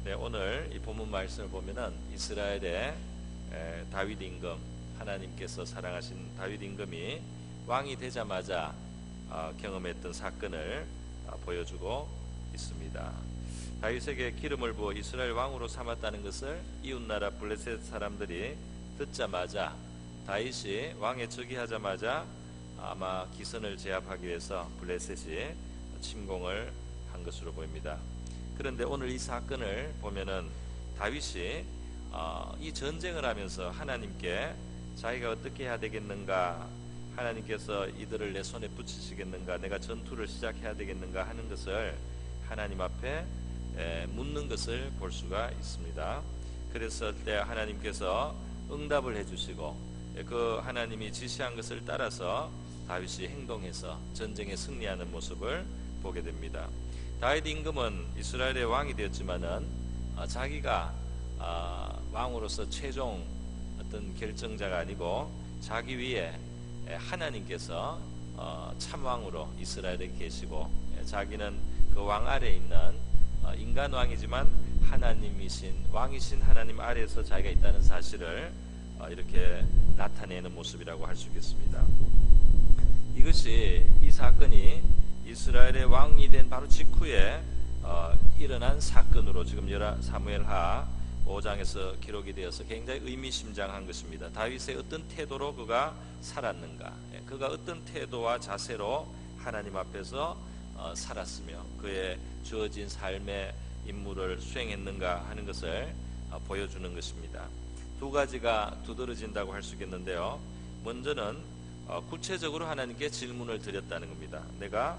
네, 오늘 이 본문 말씀을 보면은 이스라엘의 다윗 임금, 하나님께서 사랑하신 다윗 임금이 왕이 되자마자 경험했던 사건을 보여주고 있습니다. 다윗에게 기름을 부어 이스라엘 왕으로 삼았다는 것을 이웃나라 블레셋 사람들이 듣자마자 다윗이 왕에 즉위하자마자 아마 기선을 제압하기 위해서 블레셋이 침공을 한 것으로 보입니다. 그런데 오늘 이 사건을 보면은 다윗이 이 전쟁을 하면서 하나님께 자기가 어떻게 해야 되겠는가, 하나님께서 이들을 내 손에 붙이시겠는가, 내가 전투를 시작해야 되겠는가 하는 것을 하나님 앞에 묻는 것을 볼 수가 있습니다. 그랬을 때 하나님께서 응답을 해주시고 그 하나님이 지시한 것을 따라서 다윗이 행동해서 전쟁에 승리하는 모습을 보게 됩니다. 다윗 임금은 이스라엘의 왕이 되었지만은 자기가 왕으로서 최종 어떤 결정자가 아니고 자기 위에 하나님께서 참왕으로 이스라엘에 계시고 자기는 그 왕 아래에 있는 인간 왕이지만 하나님이신 왕이신 하나님 아래에서 자기가 있다는 사실을 이렇게 나타내는 모습이라고 할 수 있겠습니다. 이것이 이 사건이 이스라엘의 왕이 된 바로 직후에 일어난 사건으로 지금 사무엘하 5장에서 기록이 되어서 굉장히 의미심장한 것입니다. 다윗의 어떤 태도로 그가 살았는가, 그가 어떤 태도와 자세로 하나님 앞에서 살았으며 그의 주어진 삶의 임무를 수행했는가 하는 것을 보여주는 것입니다. 두 가지가 두드러진다고 할 수 있겠는데요. 먼저는 구체적으로 하나님께 질문을 드렸다는 겁니다. 내가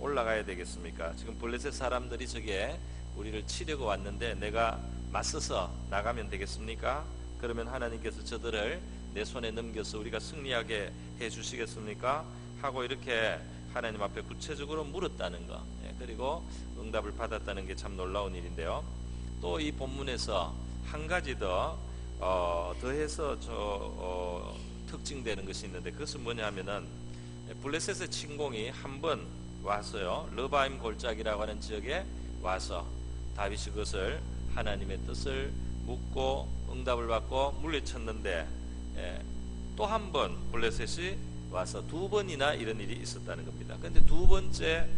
올라가야 되겠습니까? 지금 블레셋 사람들이 저게 우리를 치려고 왔는데 내가 맞서서 나가면 되겠습니까? 그러면 하나님께서 저들을 내 손에 넘겨서 우리가 승리하게 해 주시겠습니까? 하고 이렇게 하나님 앞에 구체적으로 물었다는 것, 그리고 응답을 받았다는 게 참 놀라운 일인데요. 또 이 본문에서 한 가지 더해서 특징되는 것이 있는데 그것은 뭐냐 하면은 블레셋의 침공이 한 번 와서요, 르바임 골짜기라고 하는 지역에 와서 다윗이 그것을 하나님의 뜻을 묻고 응답을 받고 물리쳤는데 또 한 번 블레셋이 와서 두 번이나 이런 일이 있었다는 겁니다. 그런데 두 번째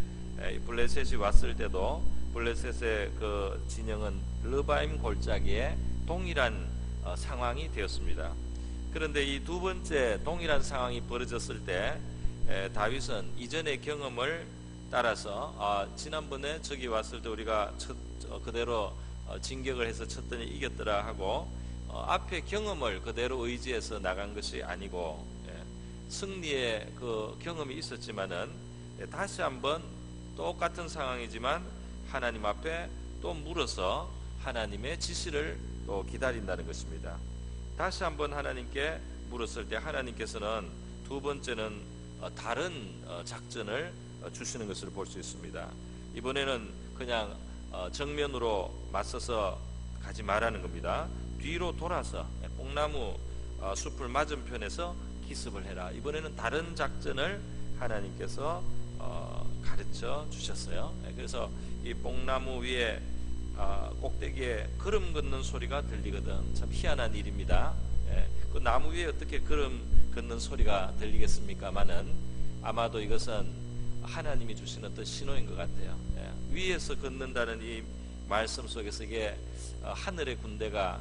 블레셋이 왔을 때도 블레셋의 그 진영은 르바임 골짜기에 동일한 상황이 되었습니다. 그런데 이 두 번째 동일한 상황이 벌어졌을 때 다윗은 이전의 경험을 따라서 지난번에 저기 왔을 때 우리가 그대로 진격을 해서 쳤더니 이겼더라 하고 앞의 경험을 그대로 의지해서 나간 것이 아니고 승리의 그 경험이 있었지만은 다시 한번 똑같은 상황이지만 하나님 앞에 또 물어서 하나님의 지시를 또 기다린다는 것입니다. 다시 한번 하나님께 물었을 때 하나님께서는 두 번째는 다른 작전을 주시는 것을 볼 수 있습니다. 이번에는 그냥 정면으로 맞서서 가지 말라는 겁니다. 뒤로 돌아서 뽕나무 숲을 맞은편에서 기습을 해라. 이번에는 다른 작전을 하나님께서 가르쳐 주셨어요. 그래서 이 뽕나무 위에 꼭대기에 걸음 걷는 소리가 들리거든. 참 희한한 일입니다. 그 나무 위에 어떻게 걸음 걷는 소리가 들리겠습니까마는 아마도 이것은 하나님이 주시는 어떤 신호인 것 같아요. 위에서 걷는다는 이 말씀 속에서 이게 하늘의 군대가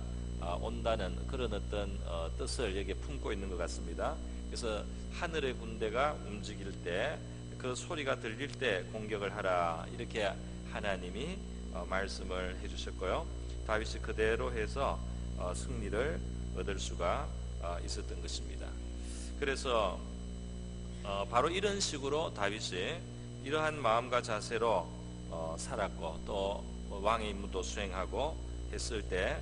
온다는 그런 어떤 뜻을 여기에 품고 있는 것 같습니다. 그래서 하늘의 군대가 움직일 때 그 소리가 들릴 때 공격을 하라, 이렇게 하나님이 말씀을 해주셨고요. 다윗이 그대로 해서 승리를 얻을 수가 있었던 것입니다. 그래서 바로 이런 식으로 다윗이 이러한 마음과 자세로 살았고 또 왕의 임무도 수행하고 했을 때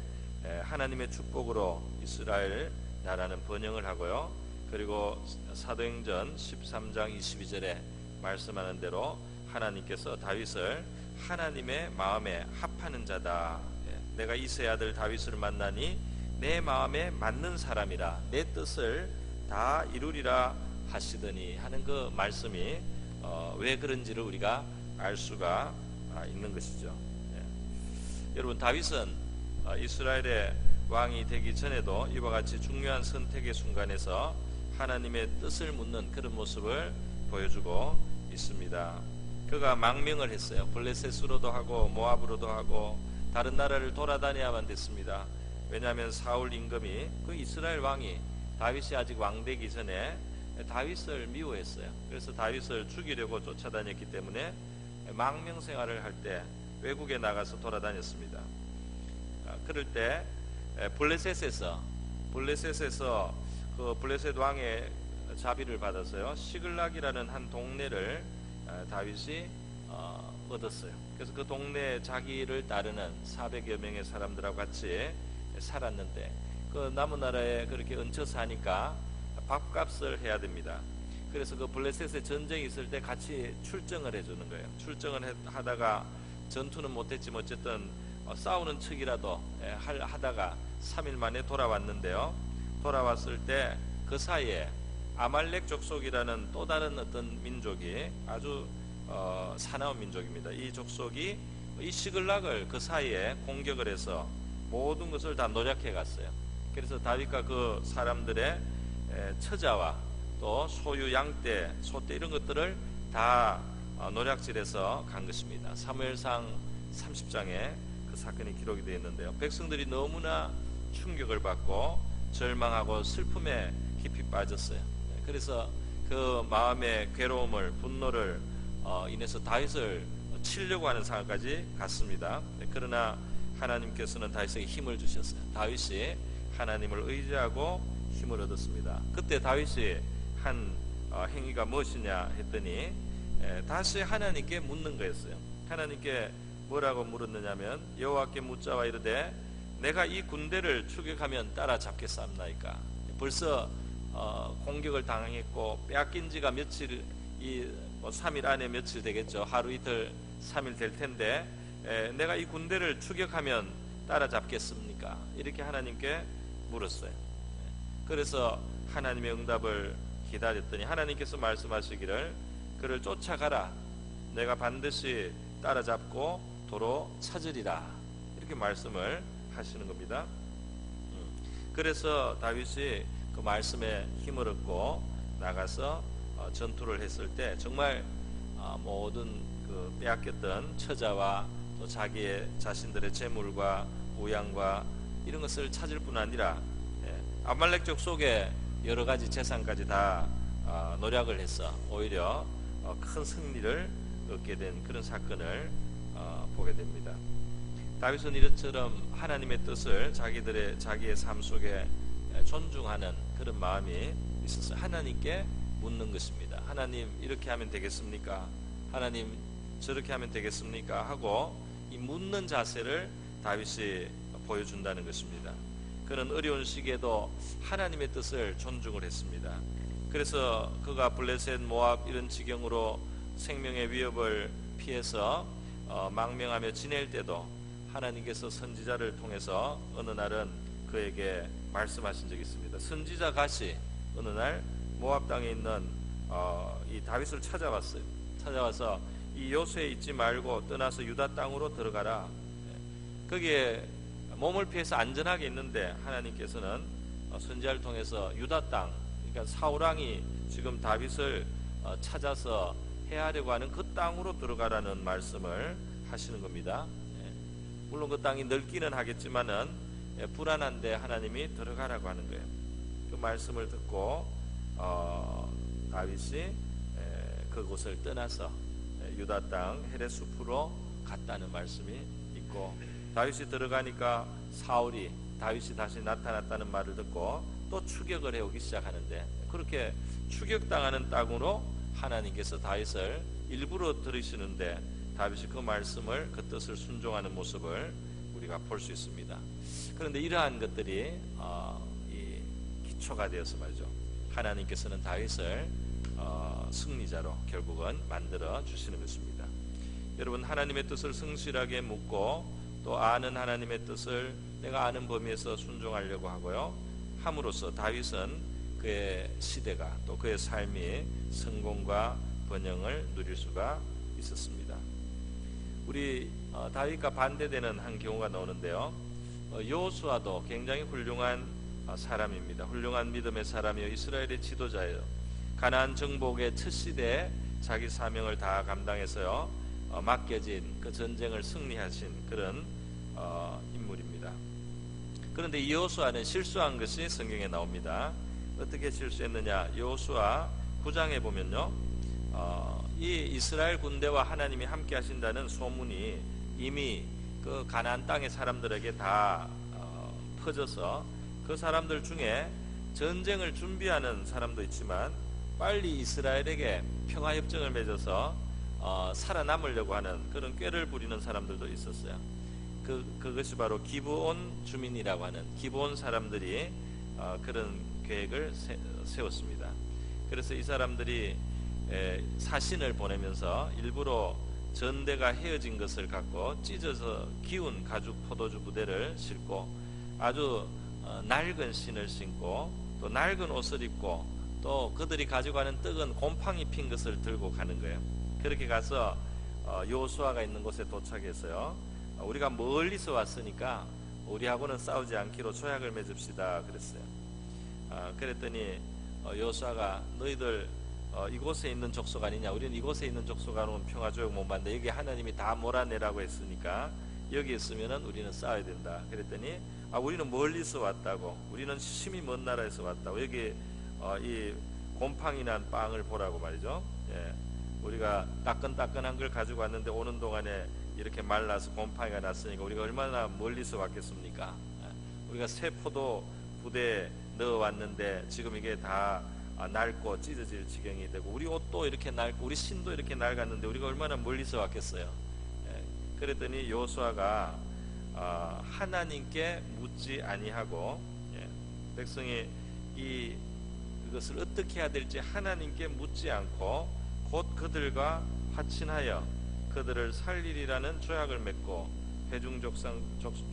하나님의 축복으로 이스라엘 나라는 번영을 하고요. 그리고 사도행전 13장 22절에 말씀하는 대로 하나님께서 다윗을 하나님의 마음에 합하는 자다. 내가 이새의 아들 다윗을 만나니 내 마음에 맞는 사람이라 내 뜻을 다 이루리라 하시더니 하는 그 말씀이 왜 그런지를 우리가 알 수가 있는 것이죠. 여러분, 다윗은 이스라엘의 왕이 되기 전에도 이와 같이 중요한 선택의 순간에서 하나님의 뜻을 묻는 그런 모습을 보여주고 있습니다. 그가 망명을 했어요. 블레셋으로도 하고 모압으로도 하고 다른 나라를 돌아다녀야만 됐습니다. 왜냐하면 사울 임금이, 그 이스라엘 왕이 다윗이 아직 왕 되기 전에 다윗을 미워했어요. 그래서 다윗을 죽이려고 쫓아다녔기 때문에 망명 생활을 할 때 외국에 나가서 돌아다녔습니다. 그럴 때 블레셋에서 그 블레셋 왕의 자비를 받아서요, 시글락이라는 한 동네를 다윗이 얻었어요. 그래서 그 동네에 자기를 따르는 400여 명의 사람들하고 같이 살았는데, 그 남은 나라에 그렇게 얹혀 사니까 밥값을 해야 됩니다. 그래서 그 블레셋에 전쟁이 있을 때 같이 출정을 해주는 거예요. 출정을 하다가 전투는 못했지만 어쨌든 싸우는 척이라도 하다가 3일 만에 돌아왔는데요. 돌아왔을 때 그 사이에 아말렉 족속이라는 또 다른 어떤 민족이 아주 사나운 민족입니다. 이 족속이 이 시글락을 그 사이에 공격을 해서 모든 것을 다 노략해 갔어요. 그래서 다윗과 그 사람들의 처자와 또 소유 양떼, 소떼 이런 것들을 다 노략질해서 간 것입니다. 사무엘상 30장에 그 사건이 기록이 되어 있는데요. 백성들이 너무나 충격을 받고 절망하고 슬픔에 깊이 빠졌어요. 그래서 그 마음의 괴로움을, 분노를 인해서 다윗을 치려고 하는 상황까지 갔습니다. 그러나 하나님께서는 다윗에게 힘을 주셨어요. 다윗이 하나님을 의지하고 힘을 얻었습니다. 그때 다윗이 한 행위가 무엇이냐 했더니 다시 하나님께 묻는 거였어요. 하나님께 뭐라고 물었느냐면, 여호와께 묻자와 이르되 내가 이 군대를 추격하면 따라잡겠사옵나이까. 벌써 공격을 당했고 빼앗긴 지가 며칠, 3일 안에 며칠 되겠죠. 하루 이틀 3일 될 텐데 내가 이 군대를 추격하면 따라잡겠습니까? 이렇게 하나님께 물었어요. 그래서 하나님의 응답을 기다렸더니 하나님께서 말씀하시기를, 그를 쫓아가라. 내가 반드시 따라잡고 도로 찾으리라. 이렇게 말씀을 하시는 겁니다. 그래서 다윗이 그 말씀에 힘을 얻고 나가서 전투를 했을 때 정말 모든 그 빼앗겼던 처자와 또 자신들의 재물과 우양과 이런 것을 찾을 뿐 아니라 아말렉 족속의 여러 가지 재산까지 다 노략을 해서 오히려 큰 승리를 얻게 된 그런 사건을 보게 됩니다. 다윗은 이것처럼 하나님의 뜻을 자기의 삶 속에 존중하는 그런 마음이 있어서 하나님께 묻는 것입니다. 하나님, 이렇게 하면 되겠습니까? 하나님, 저렇게 하면 되겠습니까? 하고 이 묻는 자세를 다윗이 보여준다는 것입니다. 그는 어려운 시기에도 하나님의 뜻을 존중을 했습니다. 그래서 그가 블레셋, 모압 이런 지경으로 생명의 위협을 피해서 망명하며 지낼 때도 하나님께서 선지자를 통해서 어느 날은 그에게 말씀하신 적이 있습니다. 선지자 갓이 어느 날 모압 땅에 있는 이 다윗을 찾아왔어요. 찾아와서 이 요새에 있지 말고 떠나서 유다 땅으로 들어가라. 거기에 몸을 피해서 안전하게 있는데 하나님께서는 선지자를 통해서 유다 땅, 그러니까 사울 왕이 지금 다윗을 찾아서 해하려고 하는 그 땅으로 들어가라는 말씀을 하시는 겁니다. 물론 그 땅이 넓기는 하겠지만은 불안한데 하나님이 들어가라고 하는 거예요. 그 말씀을 듣고 다윗이 그곳을 떠나서 유다 땅 헤레 숲으로 갔다는 말씀이 있고, 다윗이 들어가니까 사울이 다윗이 다시 나타났다는 말을 듣고 또 추격을 해오기 시작하는데, 그렇게 추격당하는 땅으로 하나님께서 다윗을 일부러 들으시는데 다윗이 그 말씀을, 그 뜻을 순종하는 모습을 우리가 볼 수 있습니다. 그런데 이러한 것들이 이 기초가 되어서 말이죠, 하나님께서는 다윗을 승리자로 결국은 만들어 주시는 것입니다. 여러분, 하나님의 뜻을 성실하게 묻고 또 아는 하나님의 뜻을 내가 아는 범위에서 순종하려고 하고요, 함으로써 다윗은 그의 시대가 또 그의 삶이 성공과 번영을 누릴 수가 있었습니다. 우리 다윗과 반대되는 한 경우가 나오는데요. 여호수아도 굉장히 훌륭한 사람입니다. 훌륭한 믿음의 사람이요 이스라엘의 지도자예요. 가나안 정복의 첫 시대에 자기 사명을 다 감당해서요 맡겨진 그 전쟁을 승리하신 그런 인물입니다. 그런데 이 여호수아는 실수한 것이 성경에 나옵니다. 어떻게 실수했느냐? 여호수아 9장에 보면요, 이 이스라엘 군대와 하나님이 함께 하신다는 소문이 이미 그 가나안 땅의 사람들에게 다 퍼져서 그 사람들 중에 전쟁을 준비하는 사람도 있지만 빨리 이스라엘에게 평화협정을 맺어서 살아남으려고 하는 그런 꾀를 부리는 사람들도 있었어요. 그것이 바로 기브온 주민이라고 하는 기브온 사람들이 그런 계획을 세웠습니다. 그래서 이 사람들이 사신을 보내면서 일부러 전대가 헤어진 것을 갖고 찢어서 기운 가죽 포도주 부대를 싣고 아주 낡은 신을 신고 또 낡은 옷을 입고 또 그들이 가져가는 떡은 곰팡이 핀 것을 들고 가는 거예요. 그렇게 가서 여호수아가 있는 곳에 도착해서요, 우리가 멀리서 왔으니까 우리하고는 싸우지 않기로 조약을 맺읍시다 그랬어요. 그랬더니 여호수아가 너희들 이곳에 있는 족속 아니냐? 우리는 이곳에 있는 족속과 놓은 평화조약 못 만데 여기 하나님이 다 몰아내라고 했으니까 여기 있으면은 우리는 싸워야 된다. 그랬더니 우리는 멀리서 왔다고, 우리는 심히 먼 나라에서 왔다고, 여기 이 곰팡이 난 빵을 보라고 말이죠. 예, 우리가 따끈따끈한 걸 가지고 왔는데 오는 동안에 이렇게 말라서 곰팡이가 났으니까 우리가 얼마나 멀리서 왔겠습니까? 우리가 새 포도 부대에 넣어 왔는데 지금 이게 다 낡고 찢어질 지경이 되고 우리 옷도 이렇게 낡고 우리 신도 이렇게 낡았는데 우리가 얼마나 멀리서 왔겠어요. 그랬더니 여호수아가 하나님께 묻지 아니하고 백성이 이것을 어떻게 해야 될지 하나님께 묻지 않고 곧 그들과 화친하여 그들을 살리리라는 조약을 맺고 회중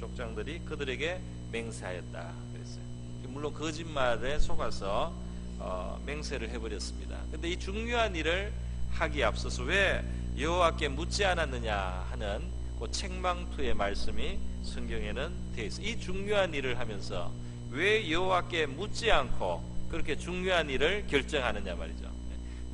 족장들이 그들에게 맹세하였다 그랬어요. 물론 거짓말에 속아서 맹세를 해버렸습니다. 근데 이 중요한 일을 하기에 앞서서 왜 여호와께 묻지 않았느냐 하는 그 책망투의 말씀이 성경에는 되어 있어요. 이 중요한 일을 하면서 왜 여호와께 묻지 않고 그렇게 중요한 일을 결정하느냐 말이죠.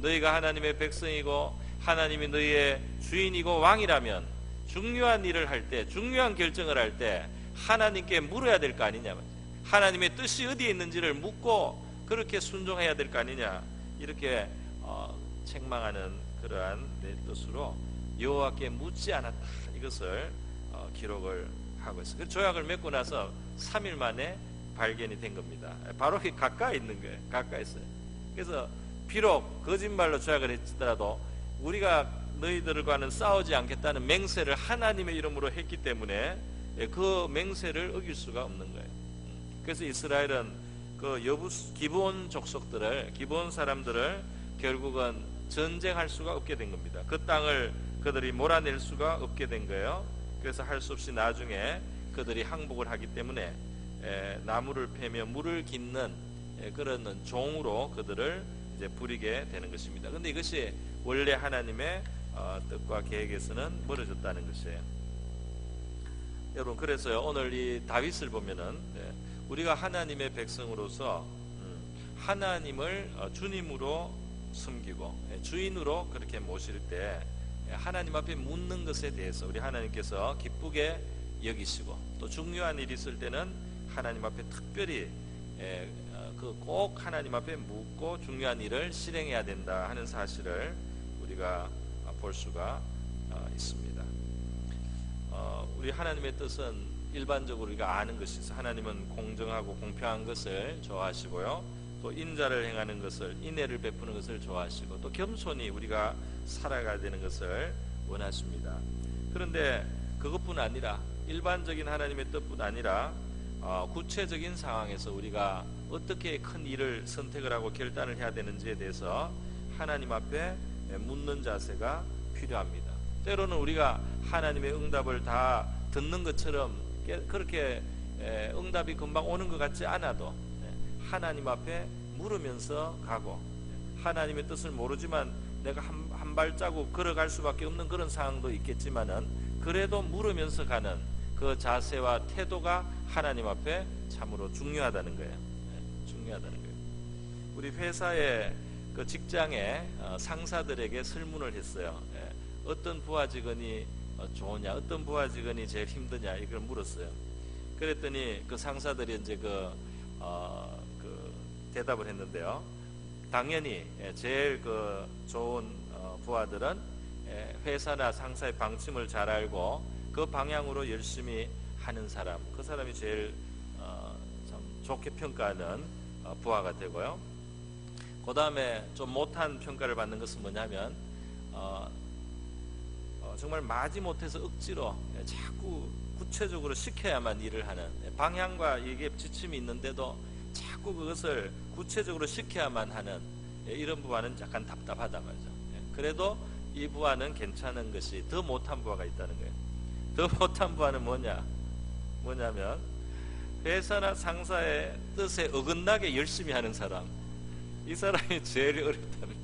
너희가 하나님의 백성이고 하나님이 너희의 주인이고 왕이라면 중요한 일을 할 때, 중요한 결정을 할 때 하나님께 물어야 될 거 아니냐 말이죠. 하나님의 뜻이 어디에 있는지를 묻고 그렇게 순종해야 될 거 아니냐, 이렇게 책망하는 그러한 내 뜻으로 여호와께 묻지 않았다, 이것을 기록을 하고 있어요. 그 조약을 맺고 나서 3일 만에 발견이 된 겁니다. 바로 가까이 있는 거예요. 가까이 있어요. 그래서 비록 거짓말로 조약을 했더라도 우리가 너희들과는 싸우지 않겠다는 맹세를 하나님의 이름으로 했기 때문에 그 맹세를 어길 수가 없는 거예요. 그래서 이스라엘은 그 기브온 족속들을, 기브온 사람들을 결국은 전쟁할 수가 없게 된 겁니다. 그 땅을 그들이 몰아낼 수가 없게 된 거예요. 그래서 할 수 없이 나중에 그들이 항복을 하기 때문에 나무를 패며 물을 깃는 그런 종으로 그들을 이제 부리게 되는 것입니다. 그런데 이것이 원래 하나님의 뜻과 계획에서는 멀어졌다는 것이에요. 여러분, 그래서요, 오늘 이 다윗을 보면은 우리가 하나님의 백성으로서 하나님을 주님으로 섬기고 주인으로 그렇게 모실 때 하나님 앞에 묻는 것에 대해서 우리 하나님께서 기쁘게 여기시고, 또 중요한 일이 있을 때는 하나님 앞에 특별히 꼭 하나님 앞에 묻고 중요한 일을 실행해야 된다 하는 사실을 우리가 볼 수가 있습니다. 우리 하나님의 뜻은 일반적으로 우리가 아는 것이 있어요. 하나님은 공정하고 공평한 것을 좋아하시고요, 또 인자를 행하는 것을, 인애를 베푸는 것을 좋아하시고, 또 겸손히 우리가 살아가야 되는 것을 원하십니다. 그런데 그것뿐 아니라, 일반적인 하나님의 뜻뿐 아니라 구체적인 상황에서 우리가 어떻게 큰 일을 선택을 하고 결단을 해야 되는지에 대해서 하나님 앞에 묻는 자세가 필요합니다. 때로는 우리가 하나님의 응답을 다 듣는 것처럼 그렇게 응답이 금방 오는 것 같지 않아도 하나님 앞에 물으면서 가고, 하나님의 뜻을 모르지만 내가 한 발자국 걸어갈 수밖에 없는 그런 상황도 있겠지만은 그래도 물으면서 가는 그 자세와 태도가 하나님 앞에 참으로 중요하다는 거예요. 중요하다는 거예요. 우리 회사의 그 직장에 상사들에게 설문을 했어요. 어떤 부하 직원이 좋으냐, 어떤 부하 직원이 제일 힘드냐, 이걸 물었어요. 그랬더니 그 상사들이 이제 그 대답을 했는데요. 당연히 제일 그 좋은 부하들은 회사나 상사의 방침을 잘 알고 그 방향으로 열심히 하는 사람, 그 사람이 제일 참 좋게 평가하는 부하가 되고요. 그 다음에 좀 못한 평가를 받는 것은 뭐냐면 정말 마지못해서 억지로 자꾸 구체적으로 시켜야만 일을 하는, 방향과 이게 지침이 있는데도 자꾸 그것을 구체적으로 시켜야만 하는 이런 부하는 약간 답답하다 말이죠. 그래도 이 부하는 괜찮은 것이, 더 못한 부하가 있다는 거예요. 더 못한 부하는 뭐냐면 회사나 상사의 뜻에 어긋나게 열심히 하는 사람, 이 사람이 제일 어렵다는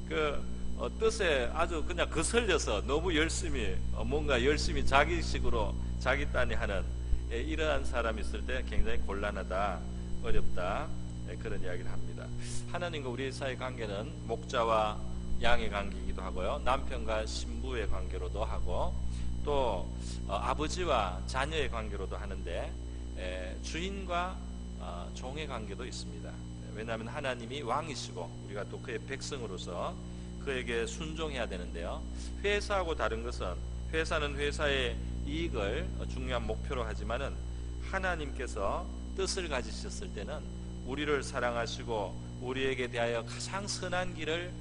그 뜻에 아주 그냥 거슬려서 너무 열심히 뭔가 열심히 자기식으로 자기 딴에 하는 이러한 사람이 있을 때 굉장히 곤란하다, 어렵다, 그런 이야기를 합니다. 하나님과 우리 사이의 관계는 목자와 양의 관계이기도 하고요, 남편과 신부의 관계로도 하고, 또 아버지와 자녀의 관계로도 하는데 주인과 종의 관계도 있습니다. 왜냐하면 하나님이 왕이시고 우리가 또 그의 백성으로서 그에게 순종해야 되는데요. 회사하고 다른 것은, 회사는 회사의 이익을 중요한 목표로 하지만은 하나님께서 뜻을 가지셨을 때는 우리를 사랑하시고 우리에게 대하여 가장 선한 길을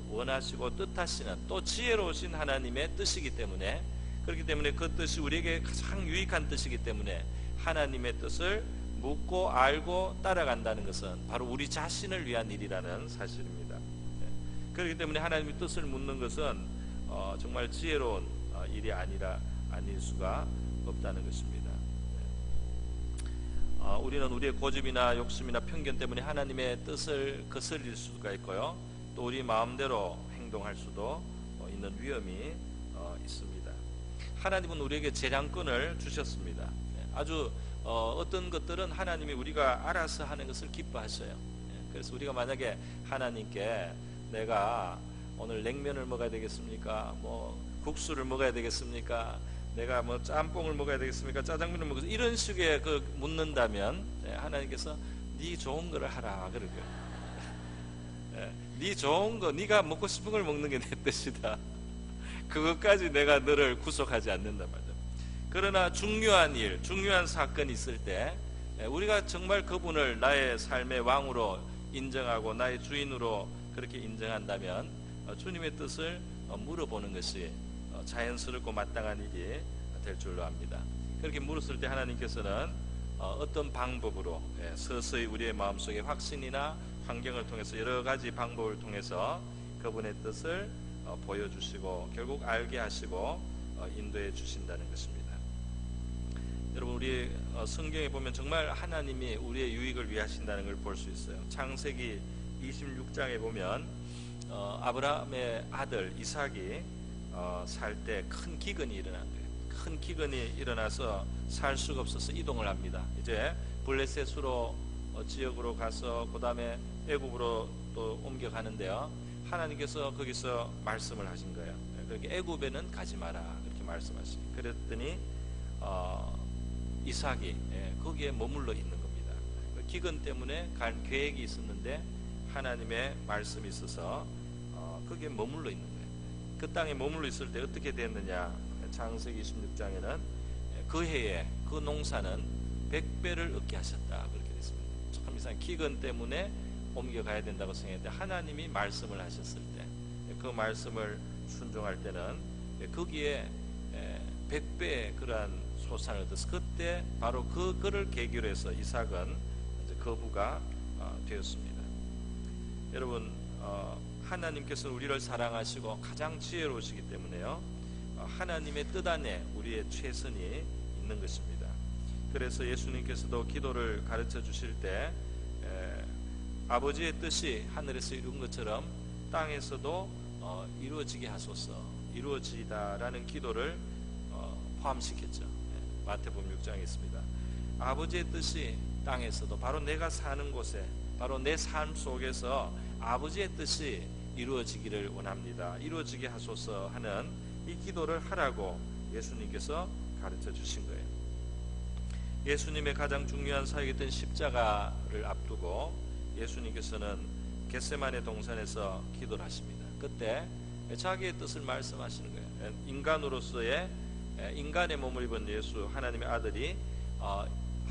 원하시고 뜻하시는, 또 지혜로우신 하나님의 뜻이기 때문에, 그렇기 때문에 그 뜻이 우리에게 가장 유익한 뜻이기 때문에 하나님의 뜻을 묻고 알고 따라간다는 것은 바로 우리 자신을 위한 일이라는 사실입니다. 그렇기 때문에 하나님의 뜻을 묻는 것은 정말 지혜로운 일이 아닐 수가 없다는 것입니다. 우리는 우리의 고집이나 욕심이나 편견 때문에 하나님의 뜻을 거슬릴 수가 있고요, 또 우리 마음대로 행동할 수도 있는 위험이 있습니다. 하나님은 우리에게 재량권을 주셨습니다. 아주 어떤 것들은 하나님이 우리가 알아서 하는 것을 기뻐하셔요. 그래서 우리가 만약에 하나님께 내가 오늘 냉면을 먹어야 되겠습니까? 뭐 국수를 먹어야 되겠습니까? 내가 뭐 짬뽕을 먹어야 되겠습니까? 짜장면을 먹어야 이런 식의 묻는다면 하나님께서 네 좋은 거를 하라 그럴 거예요. 네 좋은 거, 네가 먹고 싶은 걸 먹는 게 내 뜻이다. 그것까지 내가 너를 구속하지 않는단 말이죠. 그러나 중요한 일, 중요한 사건이 있을 때 우리가 정말 그분을 나의 삶의 왕으로 인정하고 나의 주인으로 그렇게 인정한다면 주님의 뜻을 물어보는 것이 자연스럽고 마땅한 일이 될 줄로 압니다. 그렇게 물었을 때 하나님께서는 어떤 방법으로 서서히 우리의 마음속에 확신이나 환경을 통해서 여러 가지 방법을 통해서 그분의 뜻을 보여주시고 결국 알게 하시고 인도해 주신다는 것입니다. 여러분, 우리 성경에 보면 정말 하나님이 우리의 유익을 위하신다는 걸 볼 수 있어요. 창세기 26장에 보면 아브라함의 아들 이삭이 살 때 큰 기근이 일어난 거예요. 큰 기근이 일어나서 살 수가 없어서 이동을 합니다. 이제 블레셋으로 지역으로 가서 그 다음에 애굽으로 또 옮겨가는데요, 하나님께서 거기서 말씀을 하신 거예요. 그렇게 애굽에는 가지 마라 그렇게 말씀하시니, 그랬더니 이삭이 거기에 머물러 있는 겁니다. 기근 때문에 갈 계획이 있었는데 하나님의 말씀이 있어서 거기에 머물러 있는 거예요. 그 땅에 머물러 있을 때 어떻게 됐느냐, 창세기 26장에는 그 해에 그 농사는 100배를 얻게 하셨다 그렇게 됐습니다. 참 이상 기근 때문에 옮겨가야 된다고 생각했는데 하나님이 말씀을 하셨을 때 그 말씀을 순종할 때는 거기에 100배의 그러한 소산을 얻어서 그때 바로 그를 계기로 해서 이삭은 거부가 되었습니다. 여러분, 하나님께서 우리를 사랑하시고 가장 지혜로우시기 때문에요, 하나님의 뜻 안에 우리의 최선이 있는 것입니다. 그래서 예수님께서도 기도를 가르쳐 주실 때 아버지의 뜻이 하늘에서 이룬 것처럼 땅에서도 이루어지게 하소서, 이루어지다라는 기도를 포함시켰죠. 마태복음 6장에 있습니다. 아버지의 뜻이 땅에서도 바로 내가 사는 곳에, 바로 내 삶 속에서 아버지의 뜻이 이루어지기를 원합니다. 이루어지게 하소서 하는 이 기도를 하라고 예수님께서 가르쳐 주신 거예요. 예수님의 가장 중요한 사역이었던 십자가를 앞두고 예수님께서는 겟세마네 동산에서 기도를 하십니다. 그때 자기의 뜻을 말씀하시는 거예요. 인간으로서의 인간의 몸을 입은 예수, 하나님의 아들이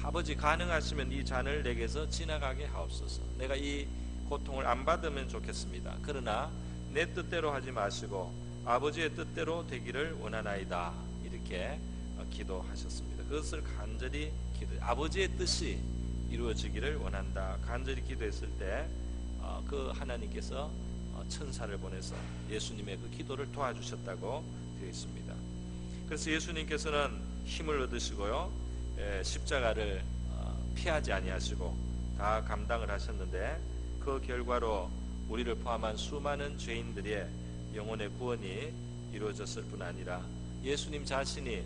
아버지 가능하시면 이 잔을 내게서 지나가게 하옵소서. 내가 이 고통을 안 받으면 좋겠습니다. 그러나 내 뜻대로 하지 마시고 아버지의 뜻대로 되기를 원하나이다. 이렇게 기도하셨습니다. 그것을 간절히 아버지의 뜻이 이루어지기를 원한다. 간절히 기도했을 때 그 하나님께서 천사를 보내서 예수님의 그 기도를 도와주셨다고 되어 있습니다. 그래서 예수님께서는 힘을 얻으시고요, 십자가를 피하지 아니하시고 다 감당을 하셨는데, 그 결과로 우리를 포함한 수많은 죄인들의 영혼의 구원이 이루어졌을 뿐 아니라 예수님 자신이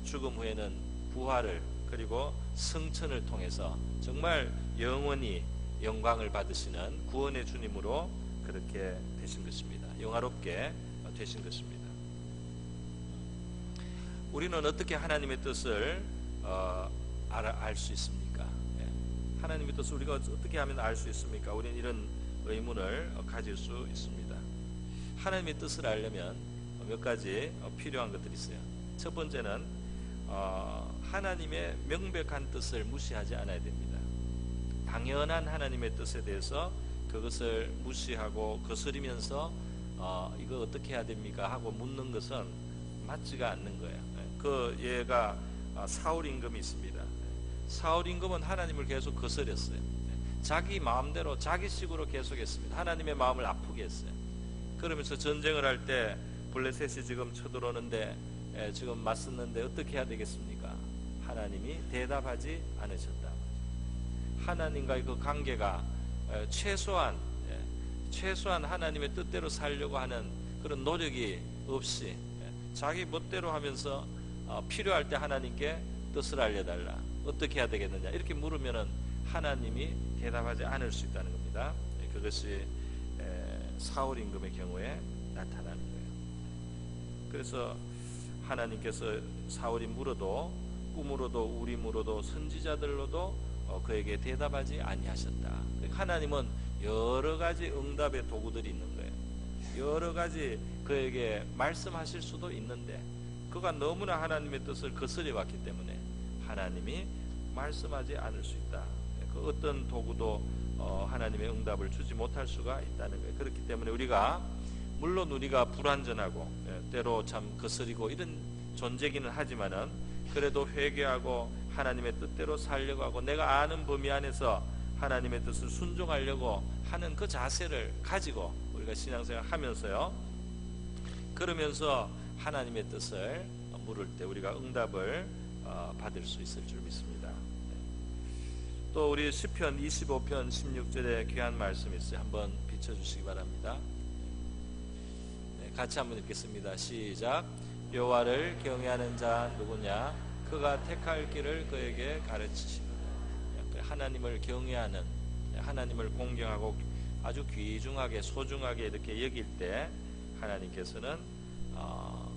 죽음 후에는 부활을, 그리고 승천을 통해서 정말 영원히 영광을 받으시는 구원의 주님으로 그렇게 되신 것입니다. 영화롭게 되신 것입니다. 우리는 어떻게 하나님의 뜻을 알 수 있습니까? 하나님의 뜻을 우리가 어떻게 하면 알 수 있습니까? 우리는 이런 의문을 가질 수 있습니다. 하나님의 뜻을 알려면 몇 가지 필요한 것들이 있어요. 첫 번째는 하나님의 명백한 뜻을 무시하지 않아야 됩니다. 당연한 하나님의 뜻에 대해서 그것을 무시하고 거스리면서 이거 어떻게 해야 됩니까? 하고 묻는 것은 맞지가 않는 거예요. 그 예가 사울 임금이 있습니다. 사울 임금은 하나님을 계속 거스렸어요. 자기 마음대로 자기식으로 계속했습니다. 하나님의 마음을 아프게 했어요. 그러면서 전쟁을 할 때 블레셋이 지금 쳐들어오는데 지금 맞섰는데 어떻게 해야 되겠습니까? 하나님이 대답하지 않으셨다. 하나님과의 그 관계가 최소한 하나님의 뜻대로 살려고 하는 그런 노력이 없이 자기 멋대로 하면서 필요할 때 하나님께 뜻을 알려달라, 어떻게 해야 되겠느냐, 이렇게 물으면은 하나님이 대답하지 않을 수 있다는 겁니다. 그것이 사울 임금의 경우에 나타나는 거예요. 그래서 하나님께서 사울이 물어도 꿈으로도 우림으로도 선지자들로도 그에게 대답하지 아니하셨다. 하나님은 여러 가지 응답의 도구들이 있는 거예요. 여러 가지 그에게 말씀하실 수도 있는데 그가 너무나 하나님의 뜻을 거스려 왔기 때문에 하나님이 말씀하지 않을 수 있다. 그 어떤 도구도 하나님의 응답을 주지 못할 수가 있다는 거예요. 그렇기 때문에 물론 우리가 불완전하고 때로 참 거스리고 이런 존재기는 하지만은 그래도 회개하고 하나님의 뜻대로 살려고 하고 내가 아는 범위 안에서 하나님의 뜻을 순종하려고 하는 그 자세를 가지고 우리가 신앙생활 하면서요, 그러면서 하나님의 뜻을 물을 때 우리가 응답을 받을 수 있을 줄 믿습니다. 또 우리 시편 25편 16절에 귀한 말씀이 있어요. 한번 비춰주시기 바랍니다. 같이 한번 읽겠습니다. 시작. 여호와를 경외하는 자 누구냐? 그가 택할 길을 그에게 가르치시고. 하나님을 경외하는, 하나님을 공경하고 아주 귀중하게 소중하게 이렇게 여길 때 하나님께서는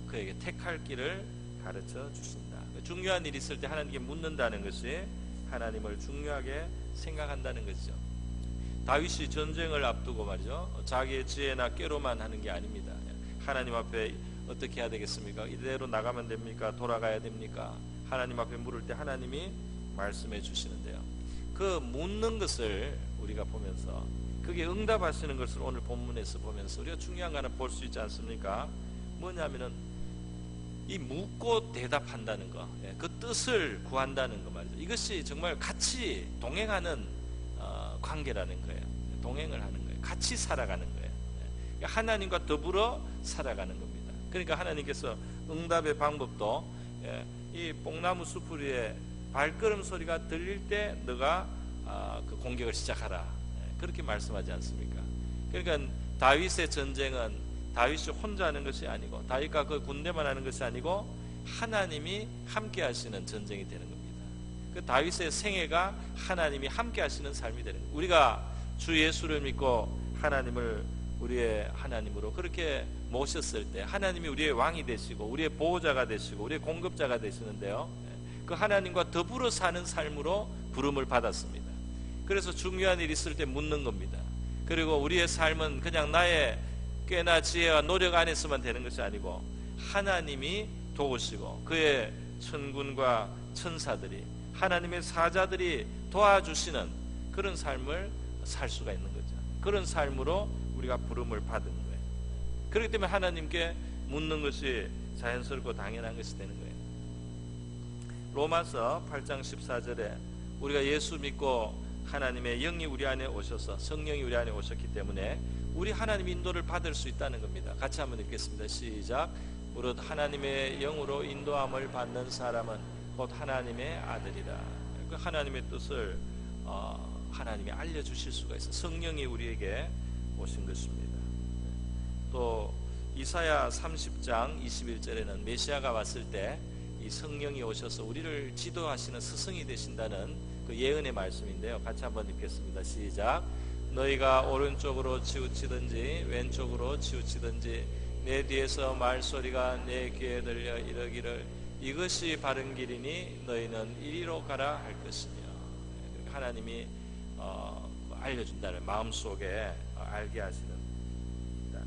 그에게 택할 길을 가르쳐 주신다. 중요한 일이 있을 때 하나님께 묻는다는 것이 하나님을 중요하게 생각한다는 것이죠. 다윗이 전쟁을 앞두고 말이죠, 자기의 지혜나 꾀로만 하는 게 아닙니다. 하나님 앞에 어떻게 해야 되겠습니까? 이대로 나가면 됩니까? 돌아가야 됩니까? 하나님 앞에 물을 때 하나님이 말씀해 주시는데요, 그 묻는 것을 우리가 보면서 그게 응답하시는 것을 오늘 본문에서 보면서 우리가 중요한 거 하나 볼 수 있지 않습니까? 뭐냐면은 이 묻고 대답한다는 거, 그 뜻을 구한다는 거 말이죠. 이것이 정말 같이 동행하는 관계라는 거예요. 동행을 하는 거예요. 같이 살아가는 거예요. 하나님과 더불어 살아가는 겁니다. 그러니까 하나님께서 응답의 방법도 이 뽕나무 수풀 위에 발걸음 소리가 들릴 때 너가 그 공격을 시작하라, 그렇게 말씀하지 않습니까? 그러니까 다윗의 전쟁은 다윗이 혼자 하는 것이 아니고 다윗과 그 군대만 하는 것이 아니고 하나님이 함께 하시는 전쟁이 되는 겁니다. 그 다윗의 생애가 하나님이 함께 하시는 삶이 되는 겁니다. 우리가 주 예수를 믿고 하나님을 우리의 하나님으로 그렇게 모셨을 때 하나님이 우리의 왕이 되시고 우리의 보호자가 되시고 우리의 공급자가 되시는데요, 그 하나님과 더불어 사는 삶으로 부름을 받았습니다. 그래서 중요한 일이 있을 때 묻는 겁니다. 그리고 우리의 삶은 그냥 나의 꽤나 지혜와 노력 안에서만 되는 것이 아니고 하나님이 도우시고 그의 천군과 천사들이 하나님의 사자들이 도와주시는 그런 삶을 살 수가 있는 거죠. 그런 삶으로 우리가 부름을 받은 거예요. 그렇기 때문에 하나님께 묻는 것이 자연스럽고 당연한 것이 되는 거예요. 로마서 8장 14절에 우리가 예수 믿고 하나님의 영이 우리 안에 오셔서 성령이 우리 안에 오셨기 때문에 우리 하나님 인도를 받을 수 있다는 겁니다. 같이 한번 읽겠습니다. 시작. 무릇 하나님의 영으로 인도함을 받는 사람은 곧 하나님의 아들이라. 그 하나님의 뜻을 하나님이 알려주실 수가 있어요. 성령이 우리에게 오신 것입니다. 또 이사야 30장 21절에는 메시아가 왔을 때 이 성령이 오셔서 우리를 지도하시는 스승이 되신다는 그 예언의 말씀인데요. 같이 한번 읽겠습니다. 시작. 너희가 오른쪽으로 치우치든지 왼쪽으로 치우치든지 내 뒤에서 말소리가 내 귀에 들려 이르기를 이것이 바른 길이니 너희는 이리로 가라 할 것이며. 하나님이 알려준다는 마음속에 알게 하시는 겁니다.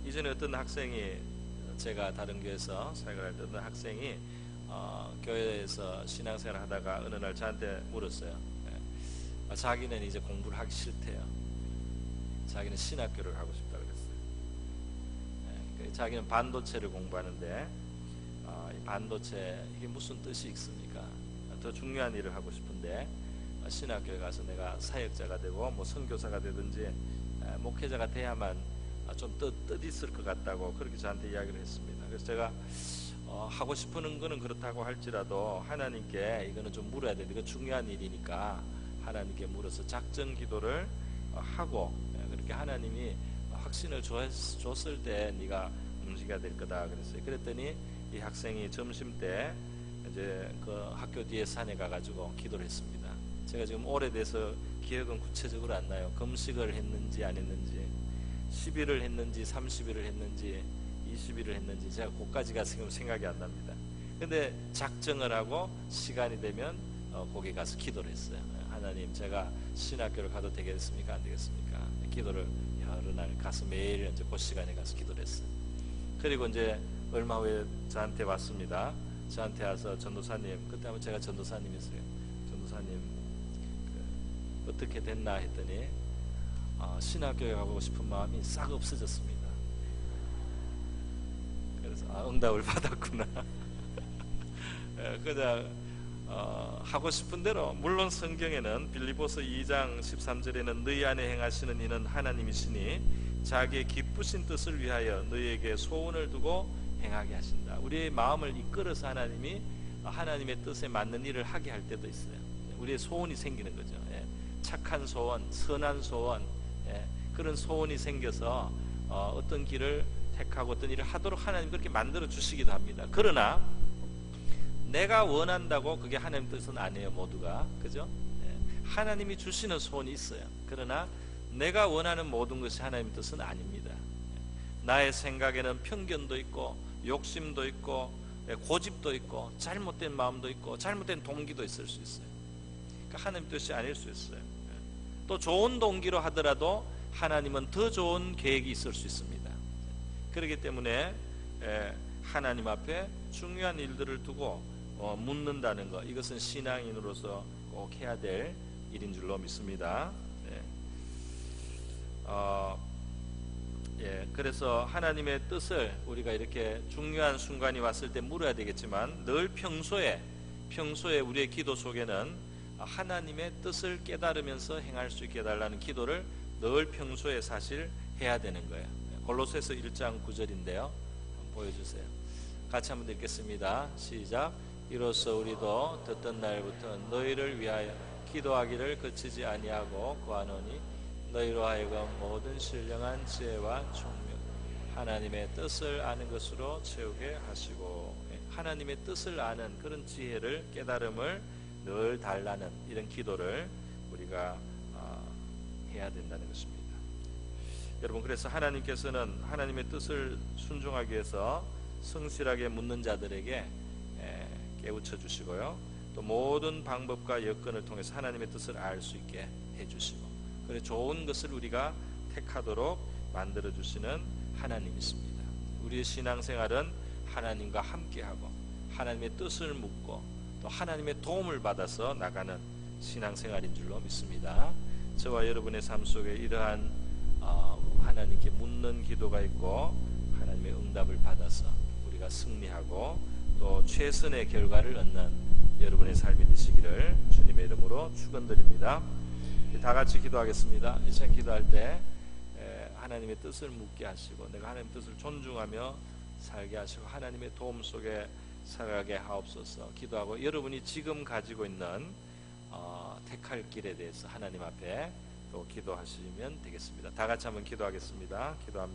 이전에 어떤 학생이 제가 다른 교회에서 사역을 할 때 어떤 학생이 교회에서 신앙생활을 하다가 어느 날 저한테 물었어요. 자기는 이제 공부를 하기 싫대요. 자기는 신학교를 하고 싶다 그랬어요. 자기는 반도체를 공부하는데 반도체 이게 무슨 뜻이 있습니까? 더 중요한 일을 하고 싶은데 신학교에 가서 내가 사역자가 되고 뭐 선교사가 되든지 목회자가 돼야만 좀 뜻있을 것 같다고 그렇게 저한테 이야기를 했습니다. 그래서 제가 하고 싶은 거는 그렇다고 할지라도 하나님께 이거는 좀 물어야 돼. 이거 중요한 일이니까 하나님께 물어서 작전 기도를 하고 그렇게 하나님이 확신을 줬을 때 네가 움직여야 될 거다 그랬어요. 그랬더니 이 학생이 점심 때 이제 그 학교 뒤에 산에 가가지고 기도를 했습니다. 제가 지금 오래돼서 기억은 구체적으로 안 나요. 금식을 했는지 안 했는지 10일을 했는지 30일을 했는지 20일을 했는지 제가 그까지가 지금 생각이 안 납니다. 근데 작정을 하고 시간이 되면 거기 가서 기도를 했어요. 하나님 제가 신학교를 가도 되겠습니까? 안 되겠습니까? 기도를 여러 날 가서 매일 이제 그 시간에 가서 기도를 했어요. 그리고 이제 얼마 후에 저한테 왔습니다. 저한테 와서 전도사님, 그때 아마 제가 전도사님이었어요. 전도사님 어떻게 됐나 했더니 신학교에 가고 싶은 마음이 싹 없어졌습니다. 그래서 응답을 받았구나. 그냥 하고 싶은 대로, 물론 성경에는 빌립보서 2장 13절에는 너희 안에 행하시는 이는 하나님이시니 자기의 기쁘신 뜻을 위하여 너희에게 소원을 두고 행하게 하신다. 우리의 마음을 이끌어서 하나님이 하나님의 뜻에 맞는 일을 하게 할 때도 있어요. 우리의 소원이 생기는 거죠. 착한 소원, 선한 소원, 그런 소원이 생겨서 어떤 길을 택하고 어떤 일을 하도록 하나님 그렇게 만들어 주시기도 합니다. 그러나 내가 원한다고 그게 하나님 뜻은 아니에요. 모두가, 그죠? 하나님이 주시는 소원이 있어요. 그러나 내가 원하는 모든 것이 하나님 뜻은 아닙니다. 나의 생각에는 편견도 있고 욕심도 있고 고집도 있고 잘못된 마음도 있고 잘못된 동기도 있을 수 있어요. 그러니까 하나님 뜻이 아닐 수 있어요. 또 좋은 동기로 하더라도 하나님은 더 좋은 계획이 있을 수 있습니다. 그렇기 때문에 하나님 앞에 중요한 일들을 두고 묻는다는 것, 이것은 신앙인으로서 꼭 해야 될 일인 줄로 믿습니다. 그래서 하나님의 뜻을 우리가 이렇게 중요한 순간이 왔을 때 물어야 되겠지만 늘 평소에 우리의 기도 속에는 하나님의 뜻을 깨달으면서 행할 수 있게 해달라는 기도를 늘 평소에 사실 해야 되는 거예요. 골로새서 1장 9절인데요. 한번 보여주세요. 같이 한번 읽겠습니다. 시작. 이로써 우리도 듣던 날부터 너희를 위하여 기도하기를 그치지 아니하고 구하노니 너희로 하여금 모든 신령한 지혜와 총명 하나님의 뜻을 아는 것으로 채우게 하시고, 하나님의 뜻을 아는 그런 지혜를, 깨달음을 늘 달라는 이런 기도를 우리가 해야 된다는 것입니다. 여러분, 그래서 하나님께서는 하나님의 뜻을 순종하기 위해서 성실하게 묻는 자들에게 깨우쳐 주시고요, 또 모든 방법과 여건을 통해서 하나님의 뜻을 알 수 있게 해주시고, 그래 좋은 것을 우리가 택하도록 만들어 주시는 하나님이십니다. 우리의 신앙생활은 하나님과 함께하고 하나님의 뜻을 묻고 또 하나님의 도움을 받아서 나가는 신앙생활인 줄로 믿습니다. 저와 여러분의 삶 속에 이러한 하나님께 묻는 기도가 있고 하나님의 응답을 받아서 우리가 승리하고 또 최선의 결과를 얻는 여러분의 삶이 되시기를 주님의 이름으로 축원드립니다. 다 같이 기도하겠습니다. 이 시간 기도할 때 하나님의 뜻을 묻게 하시고 내가 하나님의 뜻을 존중하며 살게 하시고 하나님의 도움 속에 살아가게 하옵소서 기도하고, 여러분이 지금 가지고 있는 택할 길에 대해서 하나님 앞에 또 기도하시면 되겠습니다. 다 같이 한번 기도하겠습니다. 기도합니다.